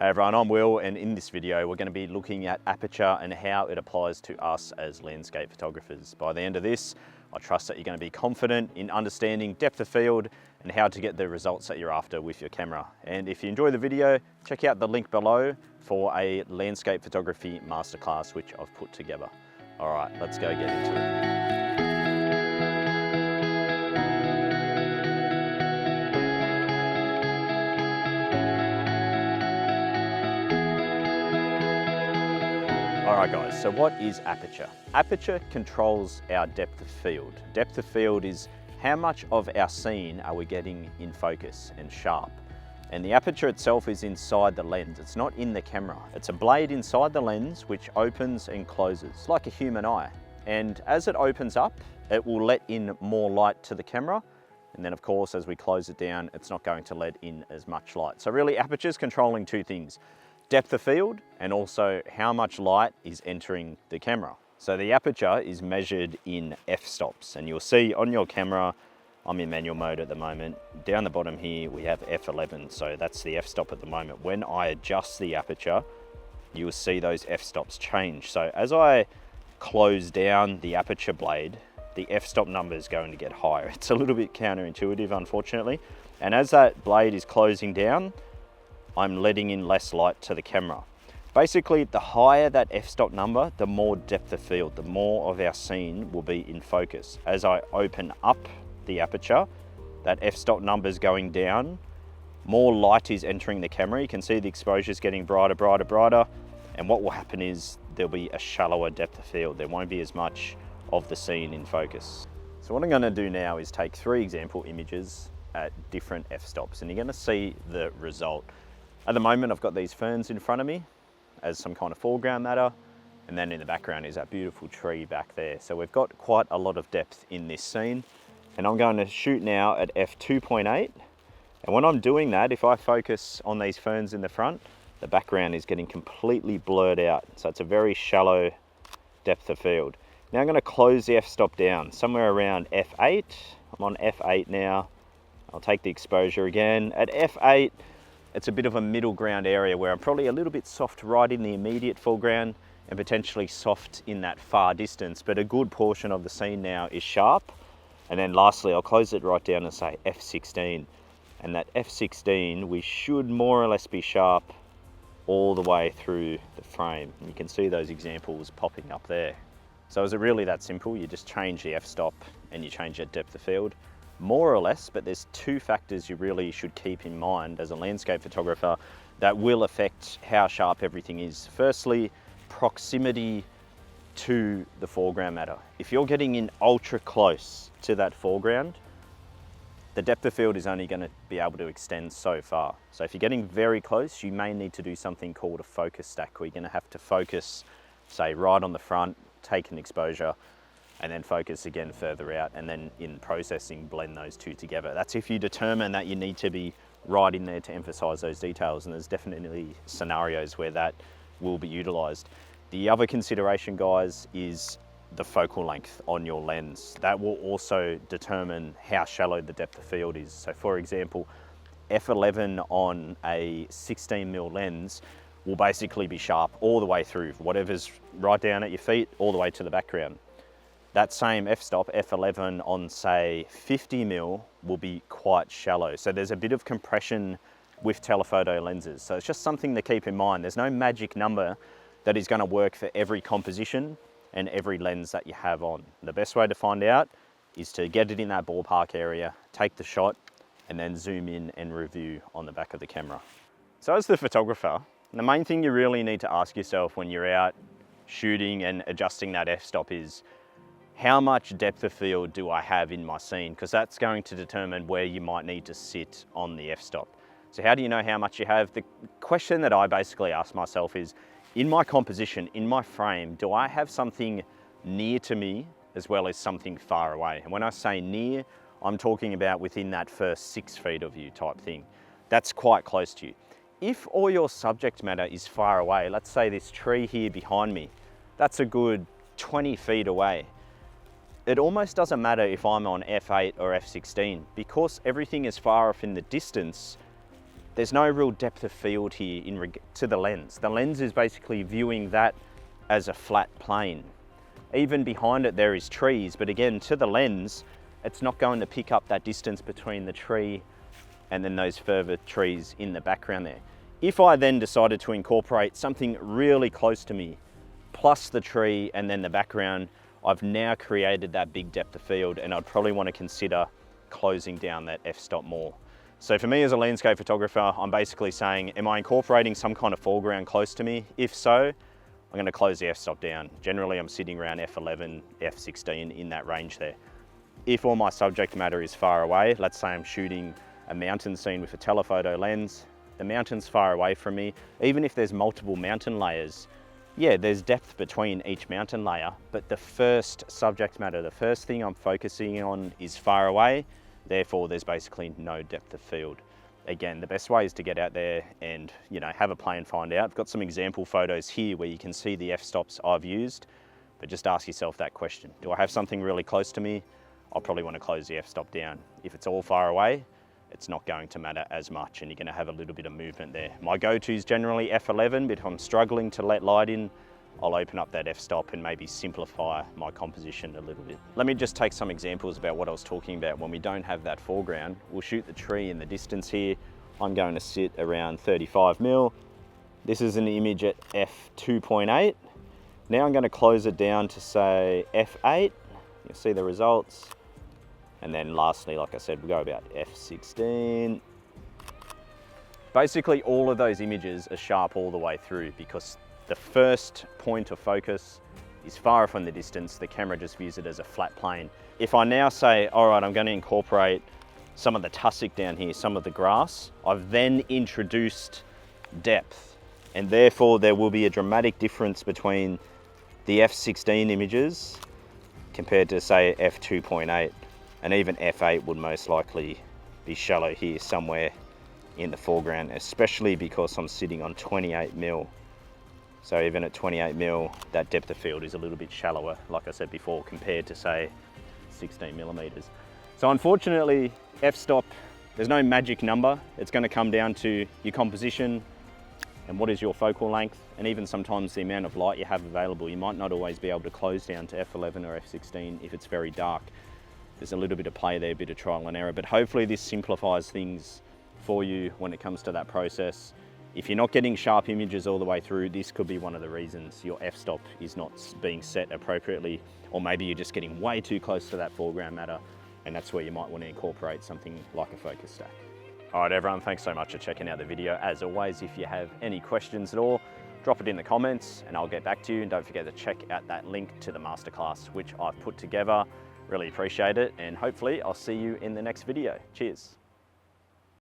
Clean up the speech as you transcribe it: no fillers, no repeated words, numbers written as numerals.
Hey everyone, I'm Will, and in this video we're going to be looking at aperture and how it applies to us as landscape photographers. By the end of this, I trust that you're going to be confident in understanding depth of field and how to get the results that you're after with your camera. And if you enjoy the video, check out the link below for a landscape photography masterclass which I've put together. All right, let's go get into it. Alright guys, so what is aperture? Aperture controls our depth of field. Depth of field is how much of our scene are we getting in focus and sharp. And the aperture itself is inside the lens, it's not in the camera. It's a blade inside the lens which opens and closes, like a human eye. And as it opens up, it will let in more light to the camera. And then of course, as we close it down, it's not going to let in as much light. So really, aperture is controlling two things: depth of field and also how much light is entering the camera. So the aperture is measured in f-stops, and you'll see on your camera, I'm in manual mode at the moment, down the bottom here we have f11, so that's the f-stop at the moment. When I adjust the aperture, you'll see those f-stops change. So as I close down the aperture blade, the f-stop number is going to get higher. It's a little bit counterintuitive, unfortunately. And as that blade is closing down, I'm letting in less light to the camera. Basically, the higher that f-stop number, the more depth of field, the more of our scene will be in focus. As I open up the aperture, that f-stop number is going down, more light is entering the camera. You can see the exposure is getting brighter, brighter, brighter. And what will happen is there'll be a shallower depth of field. There won't be as much of the scene in focus. So what I'm gonna do now is take 3 example images at different f-stops, and you're gonna see the result. At the moment, I've got these ferns in front of me as some kind of foreground matter, and then in the background is that beautiful tree back there. So we've got quite a lot of depth in this scene, and I'm going to shoot now at f2.8. And when I'm doing that, if I focus on these ferns in the front, the background is getting completely blurred out. So it's a very shallow depth of field. Now I'm going to close the f-stop down somewhere around f8. I'm on f8 now. I'll take the exposure again. At f8, it's a bit of a middle ground area where I'm probably a little bit soft right in the immediate foreground and potentially soft in that far distance, but a good portion of the scene now is sharp. And then lastly, I'll close it right down and say f16. And that f16, we should more or less be sharp all the way through the frame. And you can see those examples popping up there. So is it really that simple? You just change the f-stop and you change that depth of field. More or less, but there's 2 factors you really should keep in mind as a landscape photographer that will affect how sharp everything is. Firstly, proximity to the foreground matter. If you're getting in ultra close to that foreground, the depth of field is only going to be able to extend so far. So if you're getting very close, you may need to do something called a focus stack, where you're going to have to focus, say, right on the front, take an exposure, and then focus again further out, and then in processing blend those 2 together. That's if you determine that you need to be right in there to emphasize those details, and there's definitely scenarios where that will be utilized. The other consideration, guys, is the focal length on your lens. That will also determine how shallow the depth of field is. So for example, f11 on a 16mm lens will basically be sharp all the way through, whatever's right down at your feet, all the way to the background. That same f-stop, f11 on say 50mm, will be quite shallow. So there's a bit of compression with telephoto lenses. So it's just something to keep in mind. There's no magic number that is going to work for every composition and every lens that you have on. The best way to find out is to get it in that ballpark area, take the shot, and then zoom in and review on the back of the camera. So as the photographer, the main thing you really need to ask yourself when you're out shooting and adjusting that f-stop is, how much depth of field do I have in my scene? Because that's going to determine where you might need to sit on the f-stop. So how do you know how much you have? The question that I basically ask myself is, in my composition, in my frame, do I have something near to me as well as something far away? And when I say near, I'm talking about within that first 6 feet of you type thing. That's quite close to you. If all your subject matter is far away, let's say this tree here behind me, that's a good 20 feet away. It almost doesn't matter if I'm on f8 or f16, because everything is far off in the distance. there's no real depth of field here to the lens. The lens is basically viewing that as a flat plane. Even behind it there is trees, but again, to the lens, it's not going to pick up that distance between the tree and then those further trees in the background there. If I then decided to incorporate something really close to me, plus the tree and then the background, I've now created that big depth of field, and I'd probably want to consider closing down that f-stop more. So for me as a landscape photographer, I'm basically saying, am I incorporating some kind of foreground close to me? If so, I'm going to close the f-stop down. Generally, I'm sitting around f11, f16 in that range there. If all my subject matter is far away, let's say I'm shooting a mountain scene with a telephoto lens, the mountain's far away from me. Even if there's multiple mountain layers, yeah, there's depth between each mountain layer, but the first subject matter, the first thing I'm focusing on is far away, therefore there's basically no depth of field. Again, the best way is to get out there and, you know, have a play and find out. I've got some example photos here where you can see the f-stops I've used, but just ask yourself that question. Do I have something really close to me? I'll probably want to close the f-stop down. If it's all far away, it's not going to matter as much, and you're going to have a little bit of movement there. My go-to is generally f11, but if I'm struggling to let light in, I'll open up that f-stop and maybe simplify my composition a little bit. Let me just take some examples about what I was talking about when we don't have that foreground. We'll shoot the tree in the distance here. I'm going to sit around 35mm. This is an image at f2.8. Now I'm going to close it down to say f8. You'll see the results. And then lastly, like I said, we'll go about f16. Basically, all of those images are sharp all the way through because the first point of focus is far off in the distance. The camera just views it as a flat plane. If I now say, all right, I'm going to incorporate some of the tussock down here, some of the grass, I've then introduced depth, and therefore there will be a dramatic difference between the f16 images compared to say f2.8. And even f8 would most likely be shallow here somewhere in the foreground, especially because I'm sitting on 28mm. So even at 28mm, that depth of field is a little bit shallower, like I said before, compared to say 16mm. So unfortunately, f-stop, there's no magic number. It's going to come down to your composition and what is your focal length, and even sometimes the amount of light you have available. You might not always be able to close down to f11 or f16 if it's very dark. There's a little bit of play there, a bit of trial and error, but hopefully this simplifies things for you when it comes to that process. If you're not getting sharp images all the way through, this could be one of the reasons your f-stop is not being set appropriately, or maybe you're just getting way too close to that foreground matter, and that's where you might want to incorporate something like a focus stack. All right, everyone, thanks so much for checking out the video. As always, if you have any questions at all, drop it in the comments and I'll get back to you. And don't forget to check out that link to the masterclass, which I've put together. Really appreciate it, and hopefully I'll see you in the next video. Cheers.